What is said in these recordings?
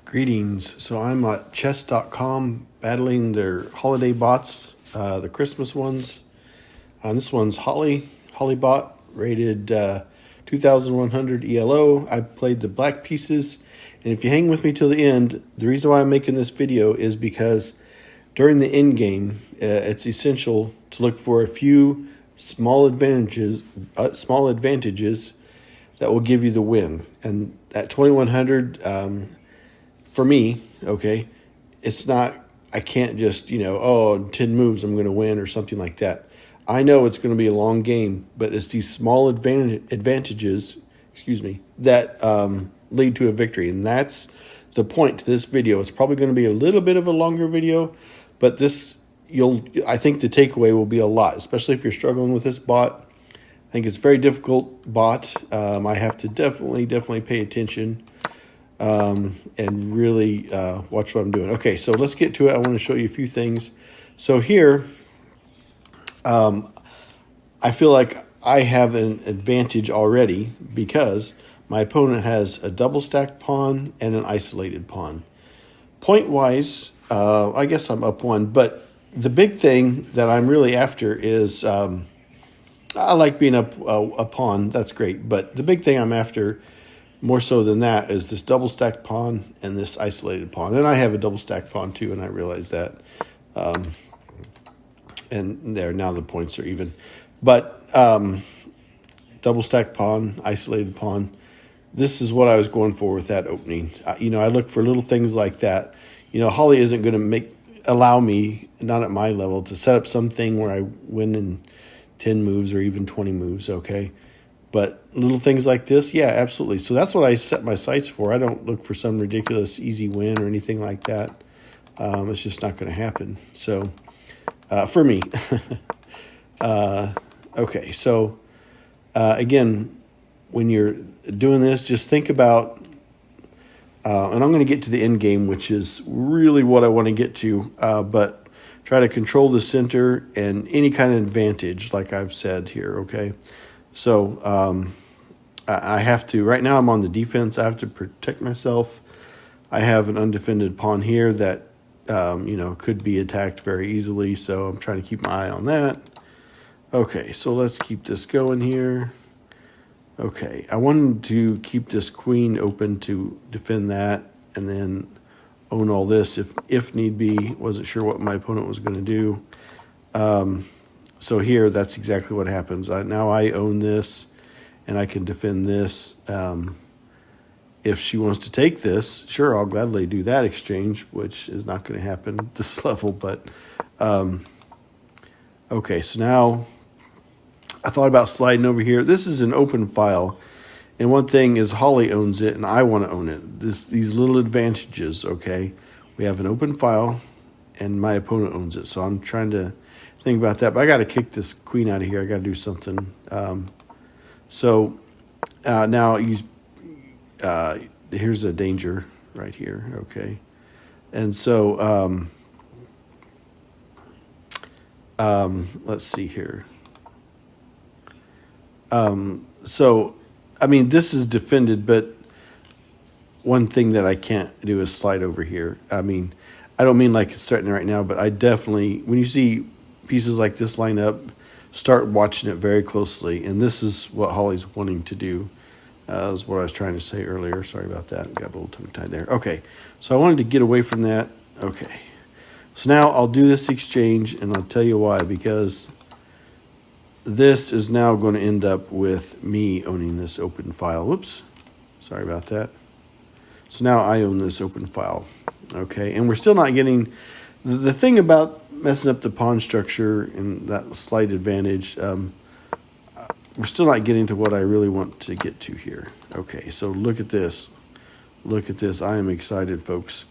Greetings. So I'm at chess.com battling their holiday bots, the Christmas ones. This one's Holly bot, rated 2100 ELO. I played the black pieces. And if you hang with me till the end, the reason why I'm making this video is because during the end game, it's essential to look for a few small advantages that will give you the win. And at 2100, for me, okay, it's not, I can't just, in 10 moves I'm going to win or something like that. I know it's going to be a long game, but it's these small advantages, that lead to a victory. And that's the point to this video. It's probably going to be a little bit of a longer video, but I think the takeaway will be a lot, especially if you're struggling with this bot. I think it's a very difficult bot. I have to definitely pay attention and really watch what I'm doing. Okay, so let's get to it. I want to show you a few things. So here, I feel like I have an advantage already because my opponent has a double stacked pawn and an isolated pawn. Point-wise, I guess I'm up one, but the big thing that I'm really after is I like being up a pawn. That's great, but the big thing I'm after more so than that is this double stacked pawn and this isolated pawn. And I have a double stacked pawn too, and I realize that. And there, now the points are even. But double stacked pawn, isolated pawn, this is what I was going for with that opening. I look for little things like that. Holly isn't going to allow me, not at my level, to set up something where I win in 10 moves or even 20 moves, okay? But little things like this, yeah, absolutely. So that's what I set my sights for. I don't look for some ridiculous easy win or anything like that. It's just not going to happen. So for me. Okay, so again, when you're doing this, just think about, and I'm going to get to the end game, which is really what I want to get to, but try to control the center and any kind of advantage, like I've said here, okay? So I have to, right now I'm on the defense. I have to protect myself. I have an undefended pawn here that, could be attacked very easily. So I'm trying to keep my eye on that. Okay, so let's keep this going here. Okay, I wanted to keep this queen open to defend that and then own all this if need be. Wasn't sure what my opponent was going to do. So here, that's exactly what happens. Now I own this, and I can defend this. If she wants to take this, sure, I'll gladly do that exchange, which is not going to happen at this level. But, okay, so now I thought about sliding over here. This is an open file, and one thing is Holly owns it, and I want to own it. These little advantages, okay? We have an open file, and my opponent owns it, so I'm trying to think about that, but I got to kick this queen out of here. I got to do something. Now here's a danger right here. Okay, and so let's see here. So I mean, this is defended, but one thing that I can't do is slide over here. I mean, I don't mean like it's threatening right now, but I definitely, when you see pieces like this line up, start watching it very closely. And this is what Holly's wanting to do. Is what I was trying to say earlier. Sorry about that. Got a little tongue-tied there. Okay, so I wanted to get away from that. Okay, so now I'll do this exchange, and I'll tell you why. Because this is now going to end up with me owning this open file. Whoops, sorry about that. So now I own this open file. Okay, and we're still not getting the thing about messing up the pawn structure and that slight advantage. We're still not getting to what I really want to get to here. Okay, so look at this. Look at this. I am excited, folks.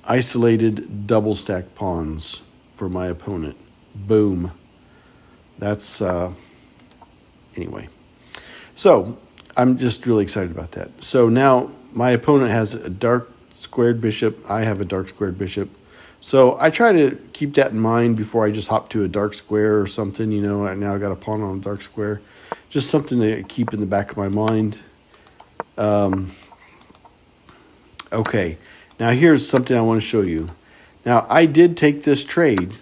Isolated double stack pawns for my opponent. Boom. That's, anyway. So I'm just really excited about that. So now my opponent has a dark squared bishop. I have a dark squared bishop. So I try to keep that in mind before I just hop to a dark square or something. Now I got a pawn on a dark square. Just something to keep in the back of my mind. Okay, Now here's something I want to show you. Now I did take this trade,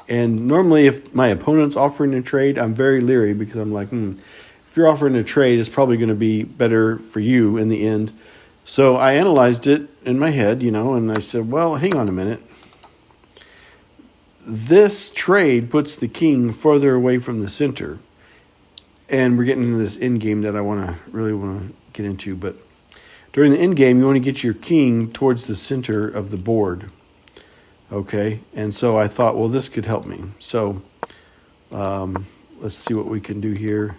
and normally if my opponent's offering a trade, I'm very leery because I'm like, if you're offering a trade, it's probably going to be better for you in the end. So I analyzed it in my head, and I said, well, hang on a minute. This trade puts the king further away from the center. And we're getting into this end game that I really want to get into. But during the end game, you want to get your king towards the center of the board. Okay? And so I thought, well, this could help me. So let's see what we can do here.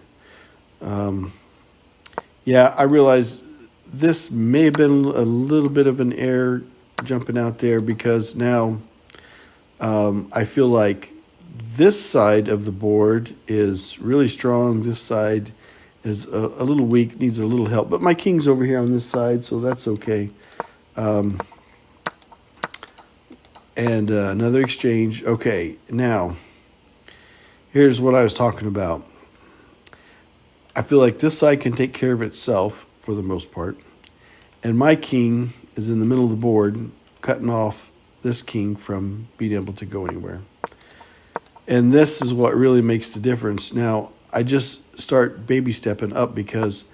Yeah, I realize this may have been a little bit of an error jumping out there because now I feel like this side of the board is really strong. This side is a little weak, needs a little help. But my king's over here on this side, so that's okay. And another exchange. Okay, now, here's what I was talking about. I feel like this side can take care of itself for the most part. And my king is in the middle of the board, cutting off this king from being able to go anywhere. And this is what really makes the difference. Now, I just start baby stepping up because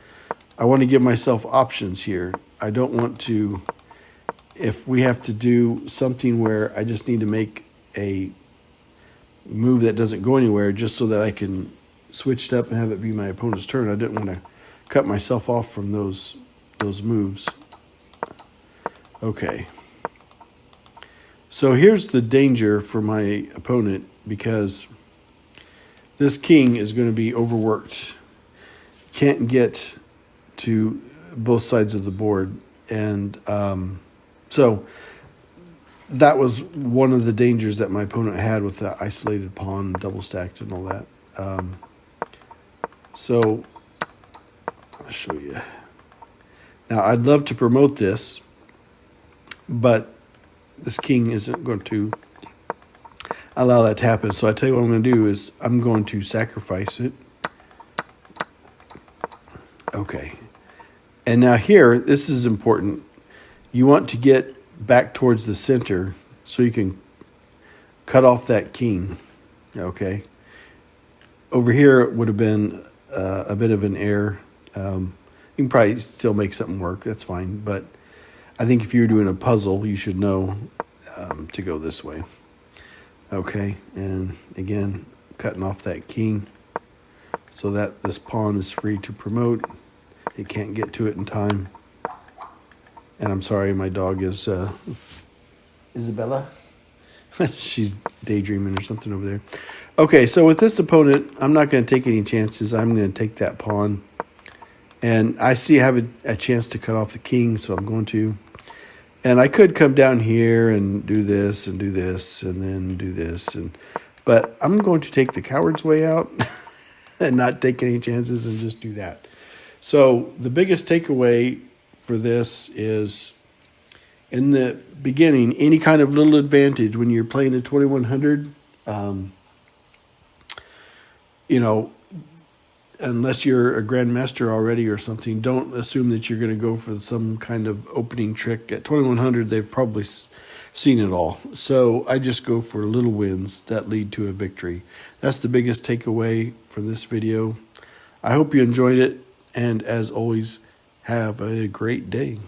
I want to give myself options here. I don't want to, if we have to do something where I just need to make a move that doesn't go anywhere just so that I can switch it up and have it be my opponent's turn. I didn't want to cut myself off from those moves. Okay. So here's the danger for my opponent because this king is going to be overworked. Can't get to both sides of the board. And so that was one of the dangers that my opponent had with the isolated pawn, double stacked and all that. So I'll show you. Now I'd love to promote this, but this king isn't going to allow that to happen. So I tell you what I'm going to do is I'm going to sacrifice it. Okay. And now here, this is important. You want to get back towards the center so you can cut off that king. Okay. Over here, it would have been a bit of an error. You can probably still make something work. That's fine. But I think if you're doing a puzzle, you should know to go this way. Okay, and again, cutting off that king so that this pawn is free to promote. It can't get to it in time. And I'm sorry, my dog is Isabella. She's daydreaming or something over there. Okay, so with this opponent, I'm not going to take any chances. I'm going to take that pawn. And I see I have a chance to cut off the king, so I'm going to. And I could come down here and do this and do this and then do this. But I'm going to take the coward's way out and not take any chances and just do that. So the biggest takeaway for this is in the beginning, any kind of little advantage when you're playing at 2100, unless you're a grandmaster already or something, don't assume that you're going to go for some kind of opening trick. At 2100, they've probably seen it all. So I just go for little wins that lead to a victory. That's the biggest takeaway from this video. I hope you enjoyed it. And as always, have a great day.